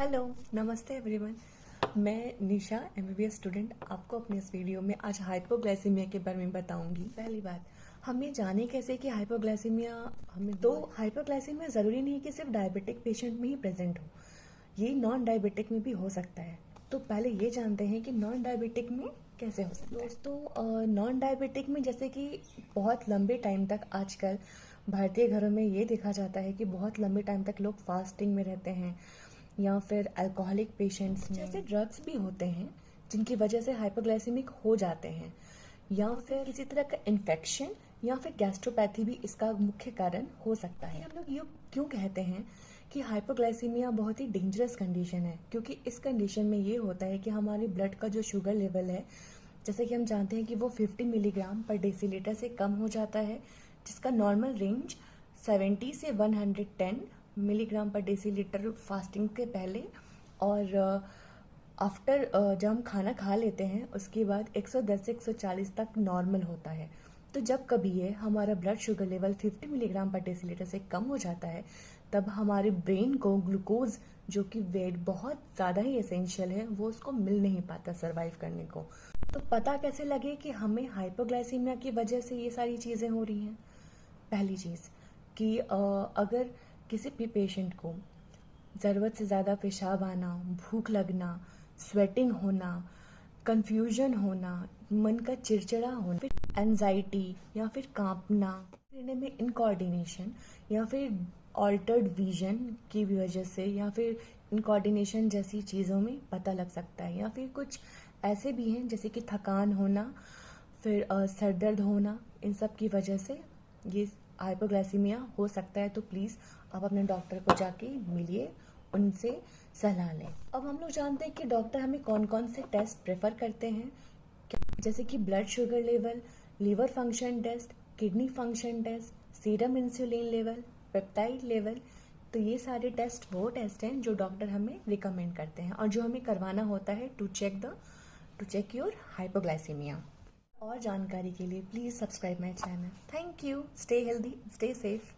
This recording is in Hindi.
हेलो, नमस्ते एवरीवन। मैं निशा एमबीबीएस स्टूडेंट आपको अपने इस वीडियो में आज हाइपोग्लाइसीमिया के बारे में बताऊंगी। पहली बात, हमें जाने कैसे कि हाइपोग्लाइसीमिया हाइपोग्लाइसीमिया ज़रूरी नहीं कि सिर्फ डायबिटिक पेशेंट में ही प्रेजेंट हो, ये नॉन डायबिटिक में भी हो सकता है। तो पहले ये जानते हैं कि नॉन डायबिटिक में कैसे हो सकता है। दोस्तों, नॉन डायबिटिक में जैसे कि बहुत लंबे टाइम तक आजकल भारतीय घरों में ये देखा जाता है कि बहुत लंबे टाइम तक लोग फास्टिंग में रहते हैं, या फिर अल्कोहलिक पेशेंट्स में जैसे ड्रग्स भी होते हैं जिनकी वजह से हाइपोग्लाइसेमिक हो जाते हैं, या फिर किसी तरह का इन्फेक्शन या फिर गैस्ट्रोपैथी भी इसका मुख्य कारण हो सकता है। हम लोग ये क्यों कहते हैं कि हाइपोग्लाइसीमिया बहुत ही डेंजरस कंडीशन है, क्योंकि इस कंडीशन में ये होता है कि हमारे ब्लड का जो शुगर लेवल है, जैसे कि हम जानते हैं कि वो 50 मिलीग्राम पर डेसीलीटर से कम हो जाता है, जिसका नॉर्मल रेंज 70 से 110 मिलीग्राम पर डेसीलीटर फास्टिंग के पहले, और आफ्टर जब हम खाना खा लेते हैं उसके बाद 110 से 140 तक नॉर्मल होता है। तो जब कभी ये हमारा ब्लड शुगर लेवल 50 मिलीग्राम पर डेसीलीटर से कम हो जाता है, तब हमारे ब्रेन को ग्लूकोज, जो कि वेट बहुत ज़्यादा ही एसेंशियल है, वो उसको मिल नहीं पाता सर्वाइव करने को। तो पता कैसे लगे कि हमें हाइपोग्लाइसीमिया की वजह से ये सारी चीज़ें हो रही हैं। पहली चीज़ कि अगर किसी भी पेशेंट को ज़रूरत से ज़्यादा पेशाब आना, भूख लगना, स्वेटिंग होना, कंफ्यूजन होना, मन का चिड़चिड़ा होना, फिर एंजाइटी या फिर कांपना, लेने में इनकोऑर्डिनेशन, या फिर ऑल्टर्ड विजन की वजह से, या फिर इनकोऑर्डिनेशन जैसी चीज़ों में पता लग सकता है। या फिर कुछ ऐसे भी हैं जैसे कि थकान होना, फिर सर दर्द होना, इन सब की वजह से ये हाइपोग्लाइसीमिया हो सकता है। तो प्लीज़ आप अपने डॉक्टर को जाके मिलिए, उनसे सलाह लें। अब हम लोग जानते हैं कि डॉक्टर हमें कौन कौन से टेस्ट प्रेफर करते हैं, जैसे कि blood sugar level, liver function test, kidney function test, serum insulin level, peptide level. तो ये सारे टेस्ट वो टेस्ट हैं जो डॉक्टर हमें रिकमेंड करते हैं और जो हमें करवाना होता है टू चेक योर हाइपोग्लाइसीमिया। और जानकारी के लिए please subscribe my channel. Thank you. Stay healthy, stay safe.